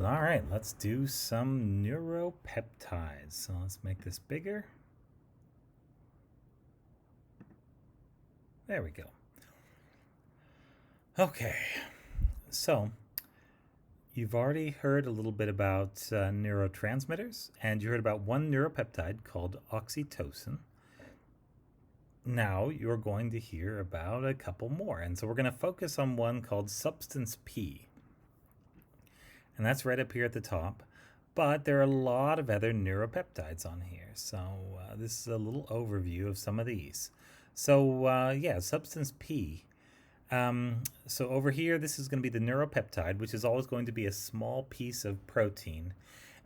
All right, let's do some neuropeptides. So let's make this bigger. There we go. Okay, so you've already heard a little bit about neurotransmitters, and you heard about one neuropeptide called oxytocin. Now you're going to hear about a couple more, and so we're going to focus on one called substance P, and that's right up here at the top. But there are a lot of other neuropeptides on here, so this is a little overview of some of these. So yeah, substance P. So over here, this is going to be the neuropeptide, which is always going to be a small piece of protein.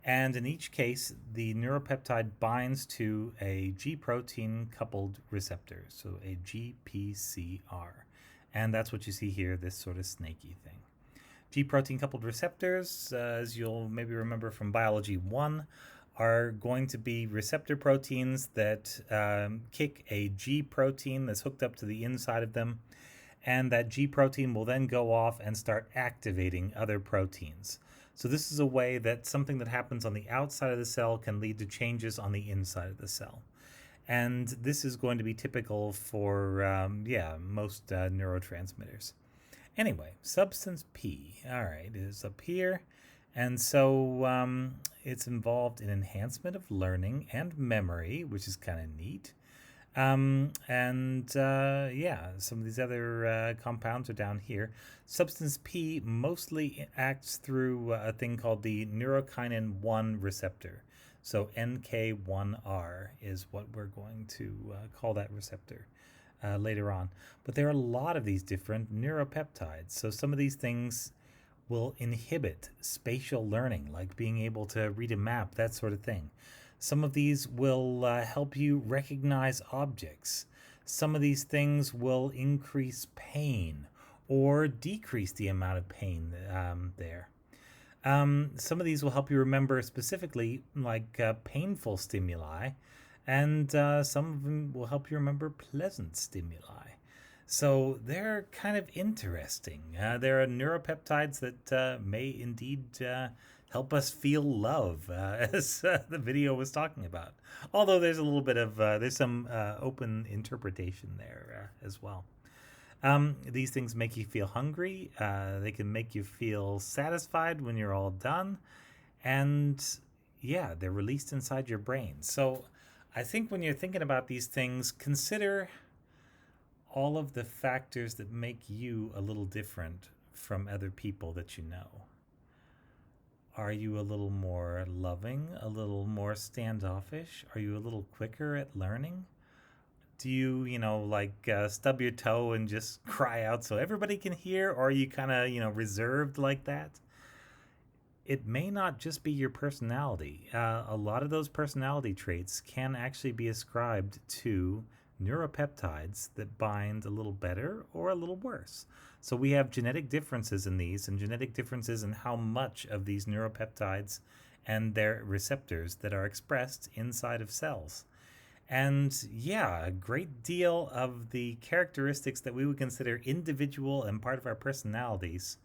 And in each case, the neuropeptide binds to a G protein coupled receptor, so a GPCR. And that's what you see here, this sort of snaky thing. G protein coupled receptors, as you'll maybe remember from Biology 1, are going to be receptor proteins that kick a G protein that's hooked up to the inside of them, and that G protein will then go off and start activating other proteins. So this is a way that something that happens on the outside of the cell can lead to changes on the inside of the cell. And this is going to be typical for, most neurotransmitters. Anyway, substance P, all right, is up here. And so it's involved in enhancement of learning and memory, which is kind of neat. Some of these other compounds are down here. Substance P mostly acts through a thing called the neurokinin 1 receptor. So NK1R is what we're going to call that receptor later on. But there are a lot of these different neuropeptides. So some of these things will inhibit spatial learning, like being able to read a map, that sort of thing. Some of these will help you recognize objects. Some of these things will increase pain or decrease the amount of pain there. Some of these will help you remember specifically like painful stimuli, and some of them will help you remember pleasant stimuli. So they're kind of interesting. There are neuropeptides that may indeed help us feel love, as the video was talking about. Although there's a little bit of there's some open interpretation there as well. These things make you feel hungry. They can make you feel satisfied when you're all done, and yeah, they're released inside your brain. So I think when you're thinking about these things, consider all of the factors that make you a little different from other people that you know. Are you a little more loving, a little more standoffish? Are you a little quicker at learning? Do you, stub your toe and just cry out so everybody can hear? Or are you kind of, reserved like that? It may not just be your personality. A lot of those personality traits can actually be ascribed to neuropeptides that bind a little better or a little worse. So we have genetic differences in these, and genetic differences in how much of these neuropeptides and their receptors that are expressed inside of cells. And yeah, a great deal of the characteristics that we would consider individual and part of our personalities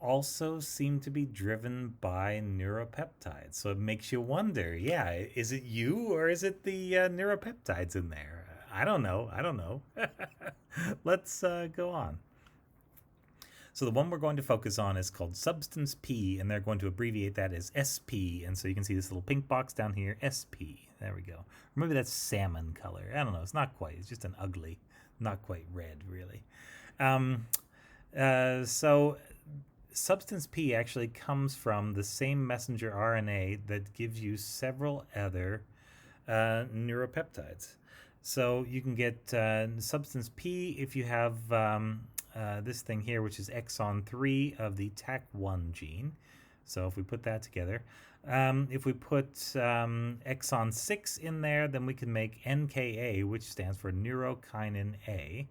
also seem to be driven by neuropeptides. So it makes you wonder, yeah, is it you or is it the neuropeptides in there? I don't know. I don't know. Let's go on. So the one we're going to focus on is called substance P, and they're going to abbreviate that as SP. And so you can see this little pink box down here, SP. There we go. Remember that salmon color. I don't know. It's not quite. It's just an ugly, not quite red, really. So substance P actually comes from the same messenger RNA that gives you several other neuropeptides. So you can get substance P if you have this thing here, which is exon 3 of the TAC1 gene. So if we put that together, if we put exon 6 in there, then we can make NKA, which stands for neurokinin A.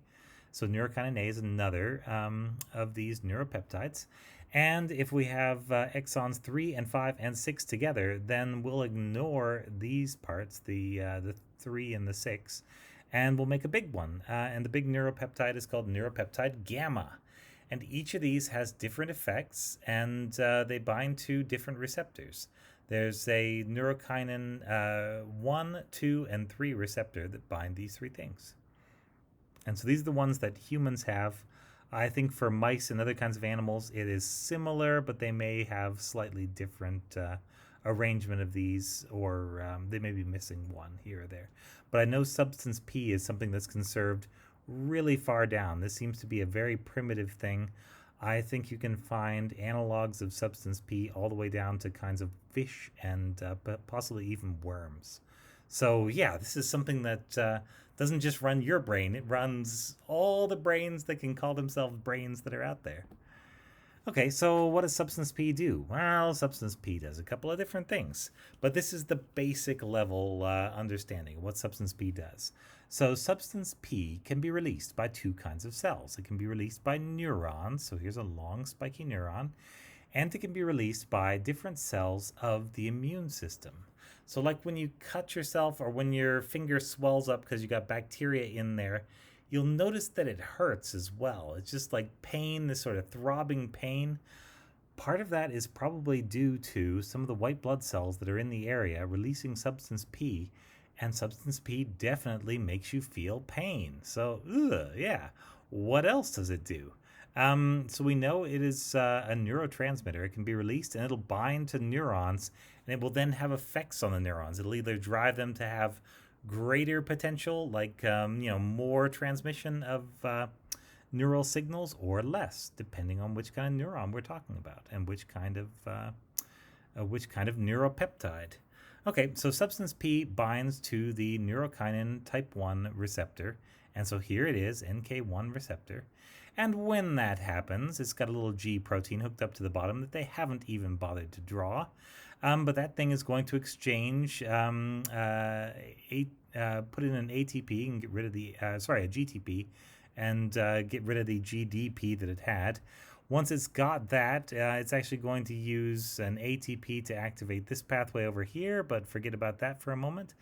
So neurokinin A is another of these neuropeptides. And if we have exons 3 and 5 and 6 together, then we'll ignore these parts, the 3 and the 6, and we'll make a big one. And the big neuropeptide is called neuropeptide gamma. And each of these has different effects, and they bind to different receptors. There's a neurokinin 1, 2, and 3 receptor that bind these three things. And so these are the ones that humans have. I think for mice and other kinds of animals, it is similar, but they may have slightly different arrangement of these, or they may be missing one here or there. But I know substance P is something that's conserved really far down. This seems to be a very primitive thing. I think you can find analogs of substance P all the way down to kinds of fish and possibly even worms. So yeah, this is something that doesn't just run your brain, it runs all the brains that can call themselves brains that are out there. Okay, so what does substance P do? Well, substance P does a couple of different things, but this is the basic level understanding of what substance P does. So substance P can be released by two kinds of cells. It can be released by neurons, so here's a long spiky neuron, and it can be released by different cells of the immune system. So like when you cut yourself or when your finger swells up because you got bacteria in there, you'll notice that it hurts as well. It's just like pain, this sort of throbbing pain. Part of that is probably due to some of the white blood cells that are in the area releasing substance P, and substance P definitely makes you feel pain. So, yeah. What else does it do? So we know it is a neurotransmitter. It can be released and it'll bind to neurons, and it will then have effects on the neurons. It'll either drive them to have greater potential, like more transmission of neural signals, or less, depending on which kind of neuron we're talking about and which kind of neuropeptide. Okay, so substance P binds to the neurokinin type 1 receptor, and so here it is, NK1 receptor. And when that happens, it's got a little G protein hooked up to the bottom that they haven't even bothered to draw. But that thing is going to exchange, put in an ATP and get rid of the, a GTP, and get rid of the GDP that it had. Once it's got that, it's actually going to use an ATP to activate this pathway over here, but forget about that for a moment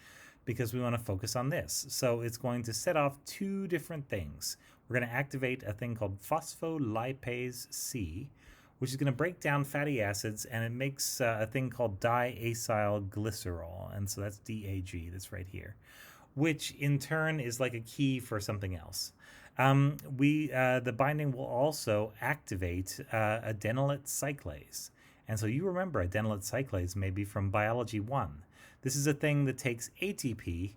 because we want to focus on this. So it's going to set off two different things. We're going to activate a thing called phospholipase C, which is going to break down fatty acids, and it makes a thing called diacylglycerol, and so that's DAG, that's right here, which in turn is like a key for something else. The binding will also activate adenylate cyclase, and so you remember adenylate cyclase maybe from Biology 1. This is a thing that takes ATP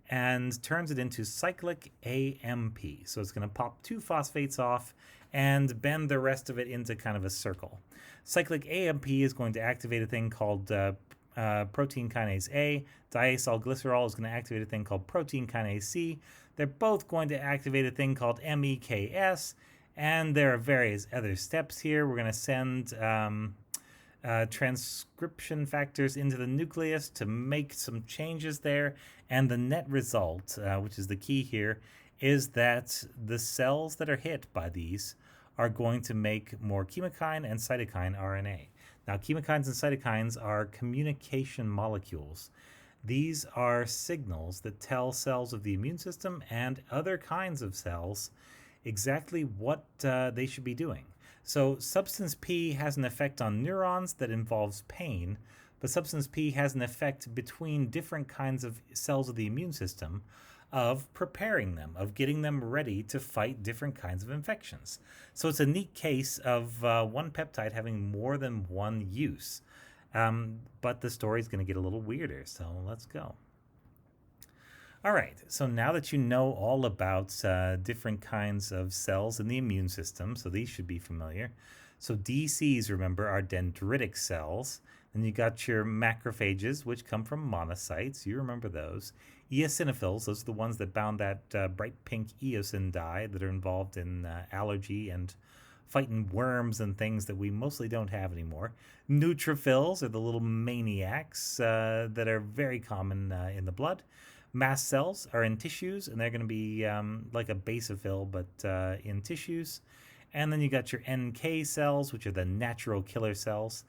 and turns it into cyclic AMP. So it's going to pop two phosphates off and bend the rest of it into kind of a circle. Cyclic AMP is going to activate a thing called protein kinase A. Diacylglycerol is going to activate a thing called protein kinase C. They're both going to activate a thing called MEKS, and there are various other steps here. We're going to send transcription factors into the nucleus to make some changes there, and the net result, which is the key here, is that the cells that are hit by these are going to make more chemokine and cytokine RNA. Now, chemokines and cytokines are communication molecules. These are signals that tell cells of the immune system and other kinds of cells exactly what they should be doing. So substance P has an effect on neurons that involves pain, but substance P has an effect between different kinds of cells of the immune system of preparing them, of getting them ready to fight different kinds of infections. So it's a neat case of one peptide having more than one use. But the story's going to get a little weirder, so let's go. All right, so now that you know all about different kinds of cells in the immune system, so these should be familiar. So DCs, remember, are dendritic cells. Then you got your macrophages, which come from monocytes. You remember those. Eosinophils, those are the ones that bound that bright pink eosin dye that are involved in allergy and fighting worms and things that we mostly don't have anymore. Neutrophils are the little maniacs that are very common in the blood. Mast cells are in tissues, and they're going to be like a basophil, but in tissues. And then you got your NK cells, which are the natural killer cells.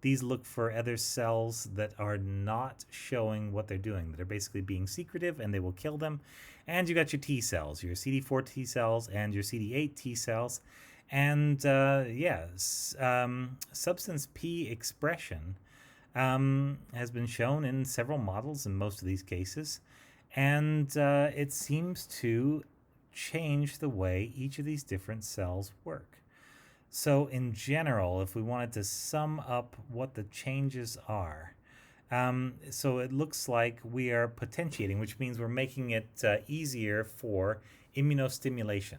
These look for other cells that are not showing what they're doing, that are basically being secretive, and they will kill them. And you got your T cells, your CD4 T cells and your CD8 T cells. And substance P expression has been shown in several models in most of these cases, and it seems to change the way each of these different cells work. So, in general, if we wanted to sum up what the changes are, so it looks like we are potentiating, which means we're making it easier for immunostimulation.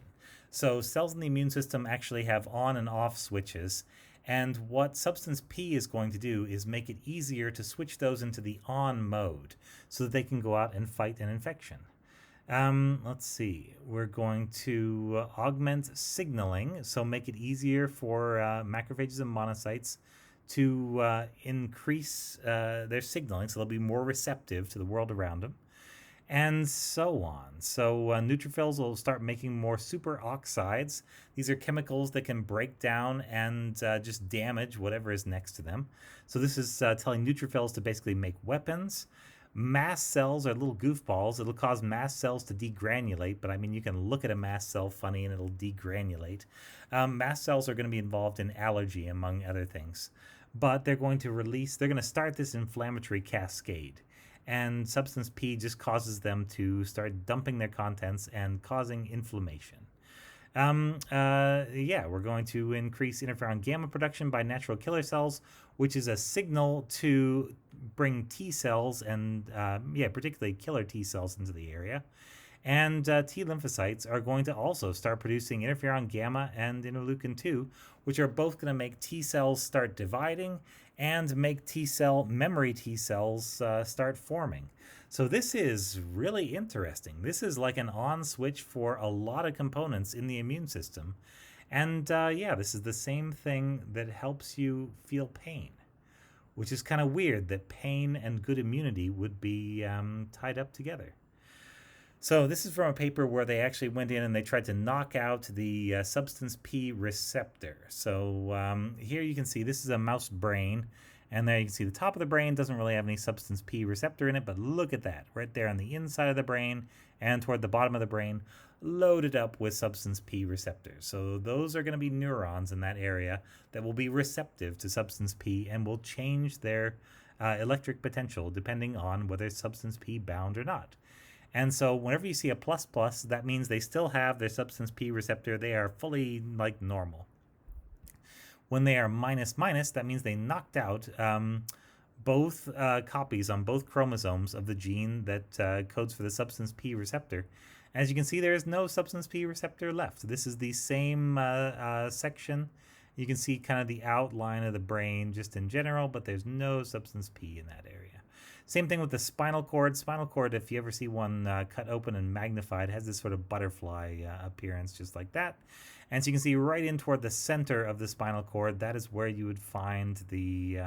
So cells in the immune system actually have on and off switches, and what substance P is going to do is make it easier to switch those into the on mode so that they can go out and fight an infection. Let's see. We're going to augment signaling, so make it easier for macrophages and monocytes to increase their signaling, so they'll be more receptive to the world around them, and so on. So neutrophils will start making more superoxides. These are chemicals that can break down and just damage whatever is next to them. So this is telling neutrophils to basically make weapons. Mast cells are little goofballs. It'll cause mast cells to degranulate, but I mean, you can look at a mast cell funny and it'll degranulate. Mast cells are going to be involved in allergy, among other things. But they're going to start this inflammatory cascade. And substance P just causes them to start dumping their contents and causing inflammation. We're going to increase interferon gamma production by natural killer cells, which is a signal to bring T cells and, particularly killer T cells into the area. And T lymphocytes are going to also start producing interferon gamma and interleukin 2, which are both going to make T cells start dividing and make memory T cells start forming. So this is really interesting. This is like an on switch for a lot of components in the immune system. And this is the same thing that helps you feel pain, which is kind of weird that pain and good immunity would be tied up together. So this is from a paper where they actually went in and they tried to knock out the substance P receptor. So here you can see this is a mouse brain, and there you can see the top of the brain doesn't really have any substance P receptor in it, but look at that, right there on the inside of the brain and toward the bottom of the brain, loaded up with substance P receptors. So those are going to be neurons in that area that will be receptive to substance P and will change their electric potential depending on whether it's substance P bound or not. And so whenever you see a plus plus, that means they still have their substance P receptor. They are fully like normal. When they are minus minus, that means they knocked out both copies on both chromosomes of the gene that codes for the substance P receptor. As you can see, there is no substance P receptor left. This is the same section. You can see kind of the outline of the brain just in general, but there's no substance P in that area. Same thing with the spinal cord. Spinal cord, if you ever see one cut open and magnified, has this sort of butterfly appearance just like that. And so you can see right in toward the center of the spinal cord, that is where you would find the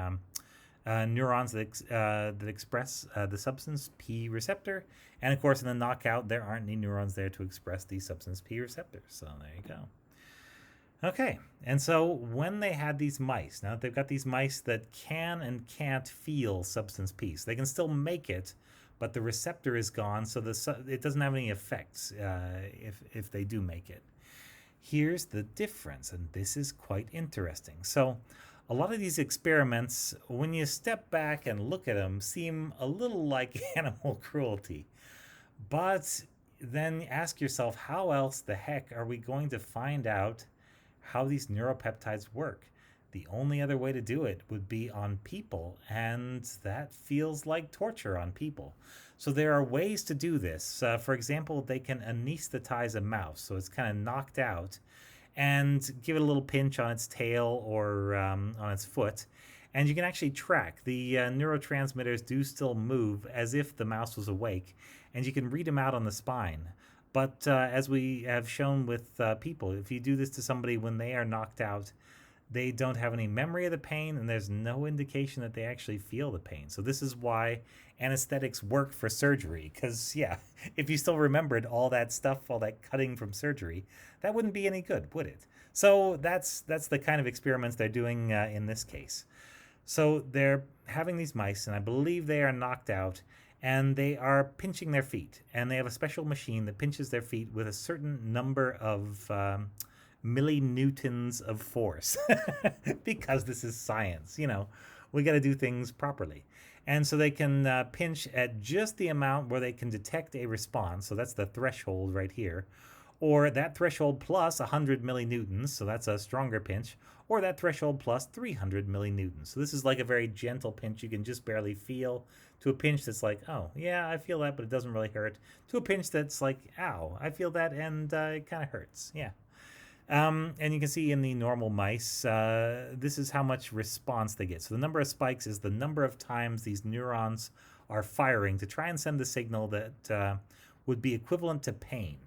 neurons that express the substance P receptor. And of course, in the knockout, there aren't any neurons there to express the substance P receptor. So there you go. Okay, and so when they had these mice, now they've got these mice that can and can't feel substance P. So they can still make it, but the receptor is gone, so it doesn't have any effects if they do make it. Here's the difference, and this is quite interesting. So a lot of these experiments, when you step back and look at them, seem a little like animal cruelty. But then ask yourself, how else the heck are we going to find out how these neuropeptides work? The only other way to do it would be on people, and that feels like torture on people. So there are ways to do this. For example, they can anesthetize a mouse, so it's kind of knocked out, and give it a little pinch on its tail or on its foot, and you can actually track. The neurotransmitters do still move as if the mouse was awake, and you can read them out on the spine. But as we have shown with people, if you do this to somebody when they are knocked out, they don't have any memory of the pain, and there's no indication that they actually feel the pain. So this is why anesthetics work for surgery, because, if you still remembered all that stuff, all that cutting from surgery, that wouldn't be any good, would it? So that's the kind of experiments they're doing in this case. So they're having these mice, and I believe they are knocked out, and they are pinching their feet. And they have a special machine that pinches their feet with a certain number of millinewtons of force because this is science. We got to do things properly. And so they can pinch at just the amount where they can detect a response. So that's the threshold right here. Or that threshold plus 100 millinewtons, so that's a stronger pinch. Or that threshold plus 300 millinewtons. So this is like a very gentle pinch you can just barely feel, to a pinch that's like, oh, yeah, I feel that, but it doesn't really hurt, to a pinch that's like, ow, I feel that, and it kind of hurts. Yeah. And you can see in the normal mice, this is how much response they get. So the number of spikes is the number of times these neurons are firing to try and send a signal that would be equivalent to pain.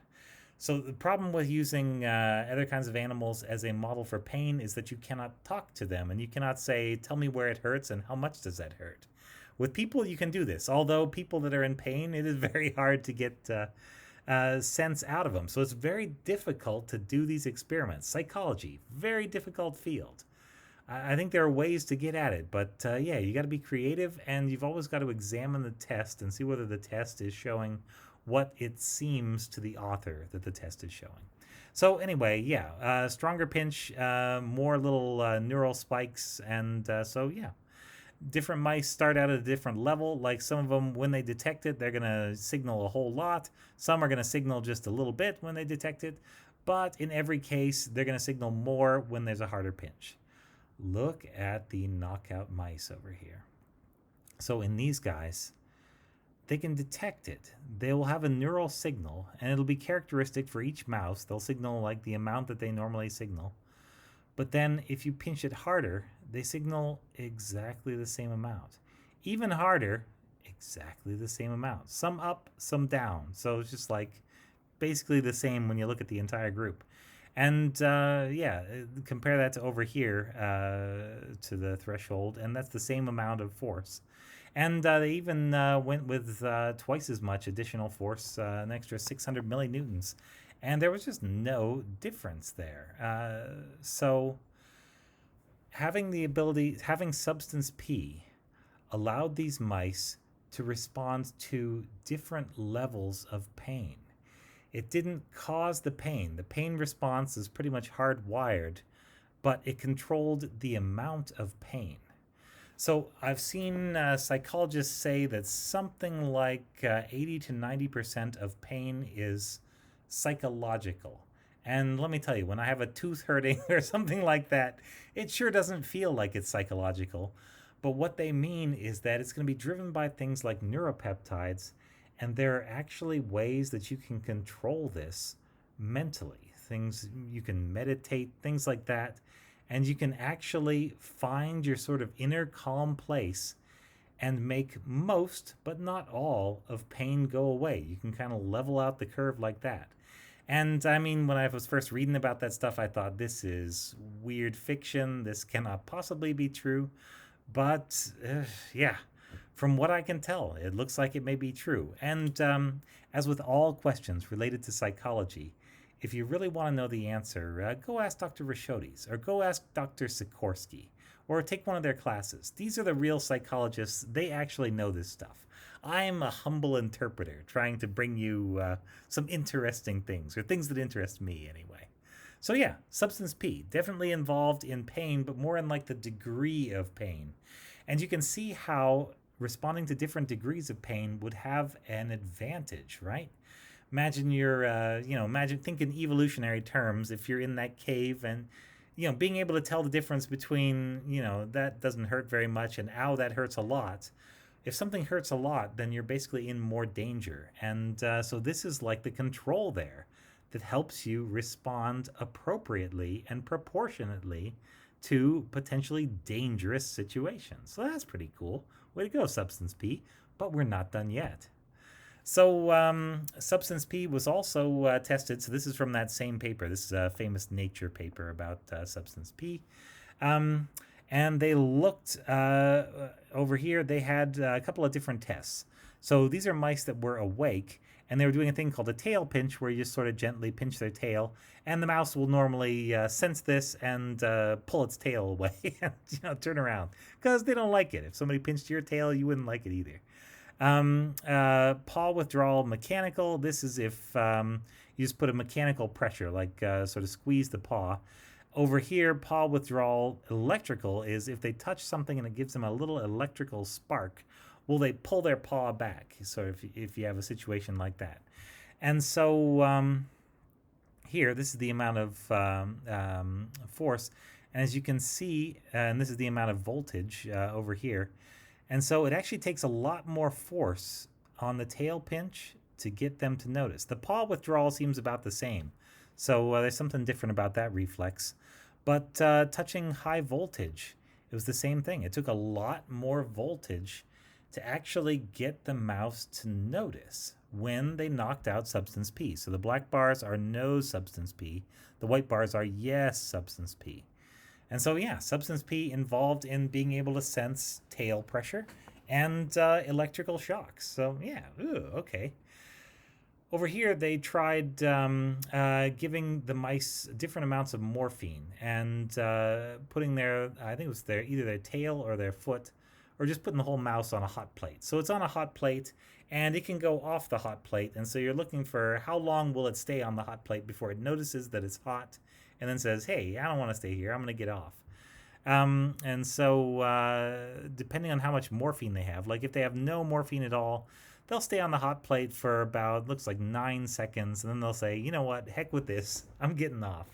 So the problem with using other kinds of animals as a model for pain is that you cannot talk to them, and you cannot say, tell me where it hurts and how much does that hurt. With people, you can do this, although people that are in pain, it is very hard to get sense out of them. So it's very difficult to do these experiments. Psychology, very difficult field. I think there are ways to get at it, but yeah, you got to be creative, and you've always got to examine the test and see whether the test is showing what it seems to the author that the test is showing. So anyway, yeah, stronger pinch, more little neural spikes, and so yeah. Different mice start out at a different level. Like some of them, when they detect it, they're going to signal a whole lot. Some are going to signal just a little bit when they detect it. But in every case, they're going to signal more when there's a harder pinch. Look at the knockout mice over here. So in these guys, they can detect it. They will have a neural signal, and it'll be characteristic for each mouse. They'll signal like the amount that they normally signal. But then if you pinch it harder, they signal exactly the same amount. Even harder, exactly the same amount. Some up, some down. So it's just like basically the same when you look at the entire group. And yeah, compare that to over here to the threshold, and that's the same amount of force. And they even went with twice as much additional force, an extra 600 millinewtons. And there was just no difference there. So having substance P allowed these mice to respond to different levels of pain. It didn't cause the pain. The pain response is pretty much hardwired, but it controlled the amount of pain. So I've seen psychologists say that something like 80 to 90% of pain is psychological. And let me tell you, when I have a tooth hurting or something like that, it sure doesn't feel like it's psychological. But what they mean is that it's going to be driven by things like neuropeptides, and there are actually ways that you can control this mentally. Things you can meditate, things like that, and you can actually find your sort of inner calm place and make most, but not all, of pain go away. You can kind of level out the curve like that. And I mean, when I was first reading about that stuff, I thought, this is weird fiction. This cannot possibly be true. But yeah, from what I can tell, it looks like it may be true. And as with all questions related to psychology, if you really want to know the answer, go ask Dr. Rashodes, or go ask Dr. Sikorsky, or take one of their classes. These are the real psychologists. They actually know this stuff. I'm a humble interpreter trying to bring you some interesting things, or things that interest me anyway. So yeah, substance P, definitely involved in pain, but more in like the degree of pain. And you can see how responding to different degrees of pain would have an advantage, right? Imagine think in evolutionary terms, if you're in that cave and, being able to tell the difference between, that doesn't hurt very much and ow, that hurts a lot. If something hurts a lot, then you're basically in more danger. And so this is like the control there that helps you respond appropriately and proportionately to potentially dangerous situations. So that's pretty cool. Way to go, Substance P. But we're not done yet. So Substance P was also tested. So this is from that same paper. This is a famous Nature paper about Substance P. And they looked over here. They had a couple of different tests. So these are mice that were awake, and they were doing a thing called a tail pinch, where you just sort of gently pinch their tail, and the mouse will normally sense this and pull its tail away and turn around, because they don't like it. If somebody pinched your tail, you wouldn't like it either. Paw withdrawal mechanical. This is if You just put a mechanical pressure, like sort of squeeze the paw. Over here, paw withdrawal electrical is if they touch something and it gives them a little electrical spark, will they pull their paw back? So if you have a situation like that. And so here, this is the amount of force. And as you can see, and this is the amount of voltage over here. And so it actually takes a lot more force on the tail pinch to get them to notice. The paw withdrawal seems about the same. So there's something different about that reflex. But touching high voltage, it was the same thing. It took a lot more voltage to actually get the mouse to notice when they knocked out substance P. So the black bars are no substance P. The white bars are yes substance P. And so, yeah, substance P involved in being able to sense tail pressure and electrical shocks. So, yeah, okay. Over here, they tried giving the mice different amounts of morphine and putting their, I think it was either their tail or their foot, or just putting the whole mouse on a hot plate. So it's on a hot plate, and it can go off the hot plate. And so you're looking for how long will it stay on the hot plate before it notices that it's hot and then says, hey, I don't want to stay here. I'm going to get off. And so depending on how much morphine they have, like if they have no morphine at all, they'll stay on the hot plate for about, looks like 9 seconds, and then they'll say, you know what, heck with this, I'm getting off.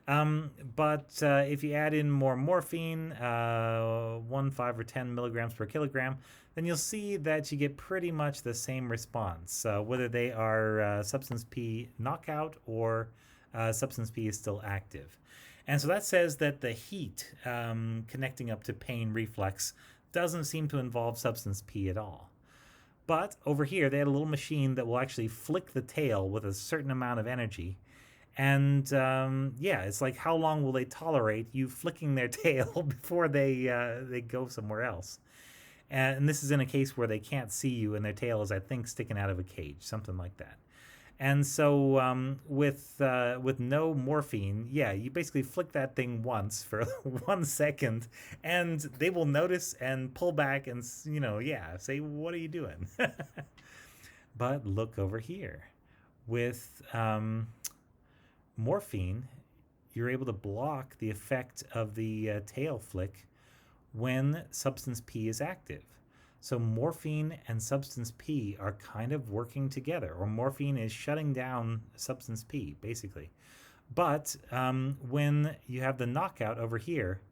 But if you add in more morphine, 1, 5, or 10 milligrams per kilogram, then you'll see that you get pretty much the same response, whether they are substance P knockout or substance P is still active. And so that says that the heat connecting up to pain reflex doesn't seem to involve substance P at all. But over here, they had a little machine that will actually flick the tail with a certain amount of energy. And yeah, it's like how long will they tolerate you flicking their tail before they go somewhere else? And this is in a case where they can't see you and their tail is, I think, sticking out of a cage, something like that. And so with no morphine, yeah, you basically flick that thing once for 1 second, and they will notice and pull back and, yeah, say, what are you doing? But look over here. With morphine, you're able to block the effect of the tail flick when substance P is active. So morphine and substance P are kind of working together, or morphine is shutting down substance P, basically. But when you have the knockout over here,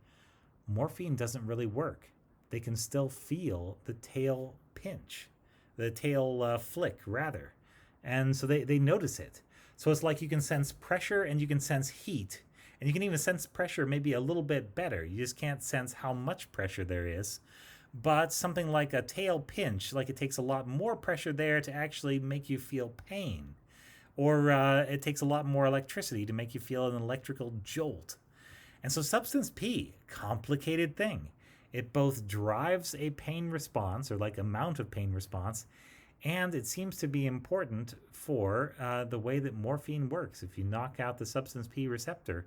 morphine doesn't really work. They can still feel the tail pinch, the tail flick, rather. And so they notice it. So it's like you can sense pressure and you can sense heat. And you can even sense pressure maybe a little bit better. You just can't sense how much pressure there is. But something like a tail pinch, like it takes a lot more pressure there to actually make you feel pain. Or it takes a lot more electricity to make you feel an electrical jolt. And so substance P, complicated thing. It both drives a pain response, or like amount of pain response, and it seems to be important for the way that morphine works. If you knock out the substance P receptor,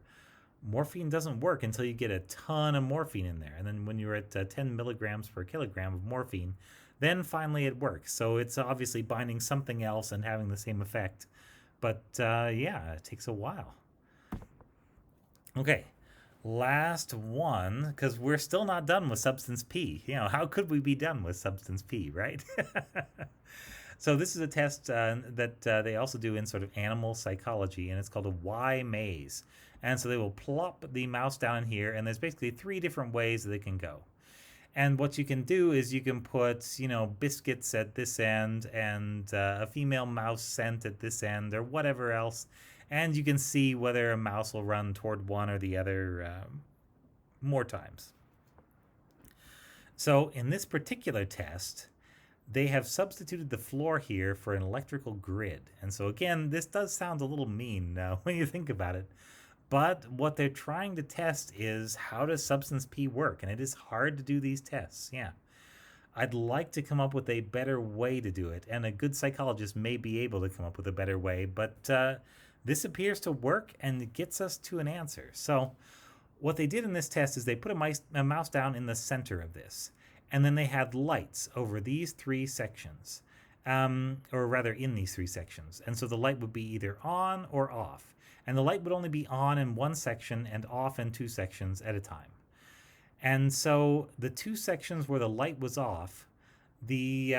morphine doesn't work until you get a ton of morphine in there. And then when you're at 10 milligrams per kilogram of morphine, then finally it works. So it's obviously binding something else and having the same effect. But yeah, it takes a while. Okay, last one, because we're still not done with substance P. How could we be done with substance P, right? So this is a test that they also do in sort of animal psychology, and it's called a Y maze. And so they will plop the mouse down in here, and there's basically 3 different ways that they can go. And what you can do is you can put, biscuits at this end and a female mouse scent at this end or whatever else. And you can see whether a mouse will run toward one or the other more times. So in this particular test, they have substituted the floor here for an electrical grid. And so again, this does sound a little mean when you think about it. But what they're trying to test is, how does substance P work? And it is hard to do these tests, yeah. I'd like to come up with a better way to do it, and a good psychologist may be able to come up with a better way, but this appears to work, and it gets us to an answer. So what they did in this test is they put a mouse down in the center of this, and then they had lights over these 3 sections. or rather in these three sections. And so the light would be either on or off. And the light would only be on in one section and off in two sections at a time. And so the two sections where the light was off, the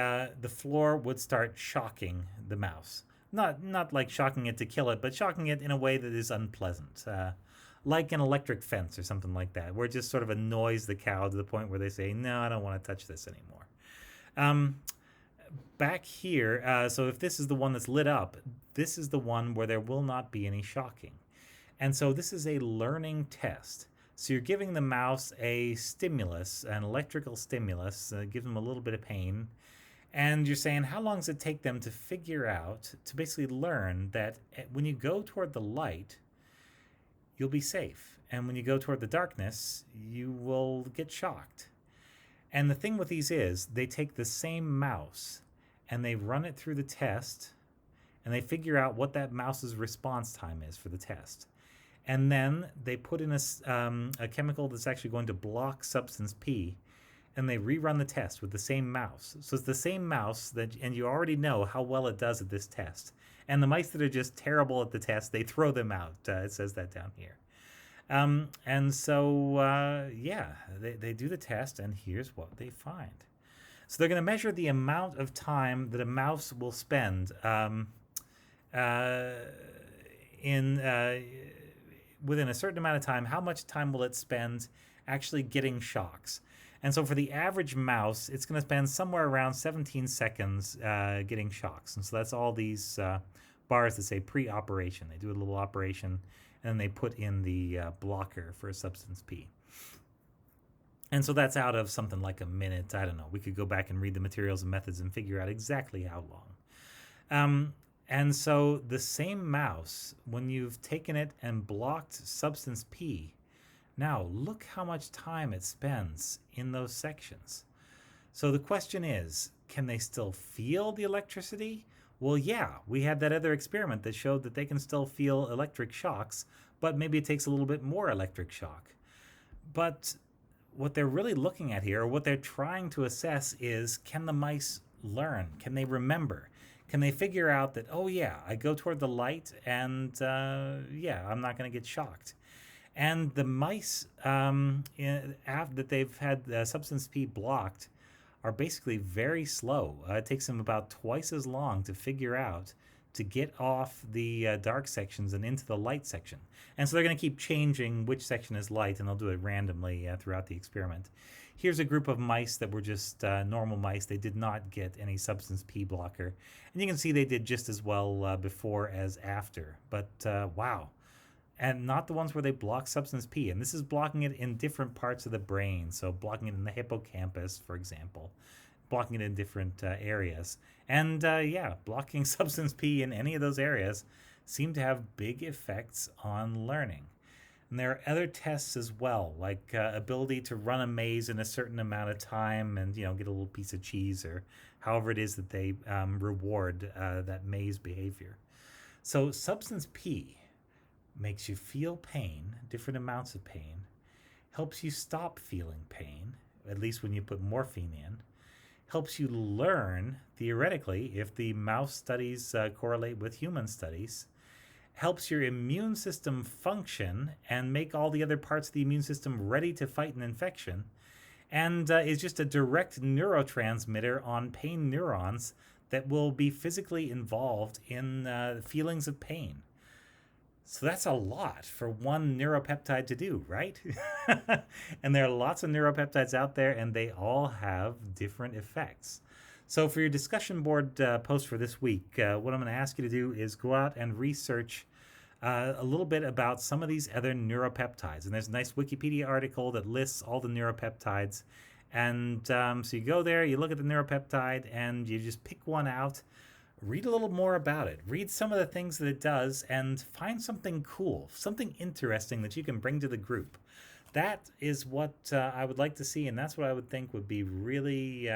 floor would start shocking the mouse. Not like shocking it to kill it, but shocking it in a way that is unpleasant. Like an electric fence or something like that, where it just sort of annoys the cow to the point where they say, no, I don't want to touch this anymore. Back here, so if this is the one that's lit up, this is the one where there will not be any shocking. And so this is a learning test. So you're giving the mouse a stimulus, an electrical stimulus, gives them a little bit of pain. And you're saying, how long does it take them to figure out, to basically learn that when you go toward the light, you'll be safe. And when you go toward the darkness, you will get shocked. And the thing with these is, they take the same mouse and they run it through the test and they figure out what that mouse's response time is for the test. And then they put in a chemical that's actually going to block substance P, and they rerun the test with the same mouse. So it's the same mouse, and you already know how well it does at this test. And the mice that are just terrible at the test, they throw them out. It says that down here. And so, they do the test, and here's what they find. So they're going to measure the amount of time that a mouse will spend within a certain amount of time. How much time will it spend actually getting shocks? And so for the average mouse, it's going to spend somewhere around 17 seconds getting shocks. And so that's all these bars that say pre-operation. They do a little operation, and then they put in the blocker for substance P. And so that's out of something like a minute. I don't know. We could go back and read the materials and methods and figure out exactly how long. And so the same mouse, when you've taken it and blocked substance P, now look how much time it spends in those sections. So the question is, can they still feel the electricity? Well, yeah, we had that other experiment that showed that they can still feel electric shocks, but maybe it takes a little bit more electric shock. But what they're really looking at here, or what they're trying to assess, is, can the mice learn? Can they remember? Can they figure out that, oh yeah, I go toward the light and I'm not going to get shocked? And the mice that they've had substance P blocked are basically very slow. It takes them about twice as long to figure out to get off the dark sections and into the light section. And so they're going to keep changing which section is light, and they'll do it randomly throughout the experiment. Here's a group of mice that were just normal mice. They did not get any substance P blocker. And you can see they did just as well before as after. But wow. And not the ones where they block substance P. And this is blocking it in different parts of the brain. So blocking it in the hippocampus, for example. Blocking it in different areas. And blocking substance P in any of those areas seem to have big effects on learning. And there are other tests as well, like ability to run a maze in a certain amount of time and, get a little piece of cheese, or however it is that they reward that maze behavior. So substance P makes you feel pain, different amounts of pain, helps you stop feeling pain, at least when you put morphine in, helps you learn, theoretically, if the mouse studies correlate with human studies, helps your immune system function and make all the other parts of the immune system ready to fight an infection, and is just a direct neurotransmitter on pain neurons that will be physically involved in feelings of pain. So that's a lot for one neuropeptide to do, right? And there are lots of neuropeptides out there, and they all have different effects. So for your discussion board post for this week, what I'm going to ask you to do is go out and research a little bit about some of these other neuropeptides. And there's a nice Wikipedia article that lists all the neuropeptides. And so you go there, you look at the neuropeptide, and you just pick one out. Read a little more about it. Read some of the things that it does and find something cool, something interesting that you can bring to the group. That is what I would like to see, and that's what I would think would be really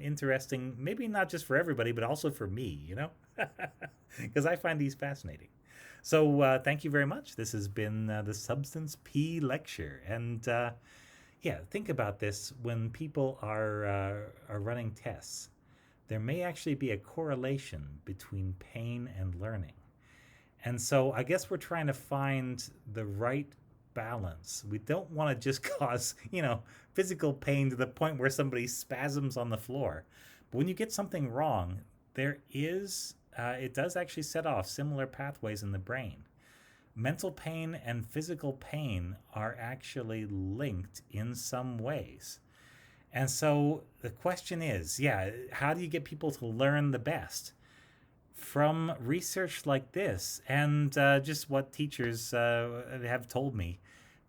interesting, maybe not just for everybody, but also for me, because I find these fascinating. So thank you very much. This has been the Substance P lecture. And think about this when people are running tests. there may actually be a correlation between pain and learning. And so I guess we're trying to find the right balance. We don't want to just cause, physical pain to the point where somebody spasms on the floor. But when you get something wrong, it does actually set off similar pathways in the brain. Mental pain and physical pain are actually linked in some ways. And so the question is, how do you get people to learn the best? From research like this, and just what teachers have told me,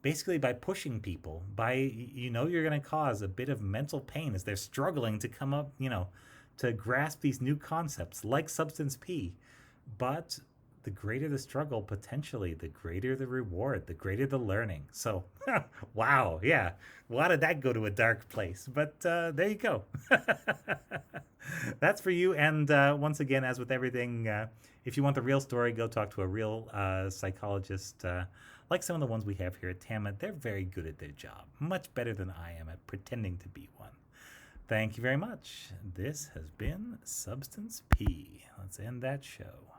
basically by pushing people, you're going to cause a bit of mental pain as they're struggling to come up, to grasp these new concepts like substance P. But the greater the struggle, potentially, the greater the reward, the greater the learning. So, wow, yeah. Why did that go to a dark place? But there you go. That's for you. And once again, as with everything, if you want the real story, go talk to a real psychologist, like some of the ones we have here at TAMA. They're very good at their job, much better than I am at pretending to be one. Thank you very much. This has been Substance P. Let's end that show.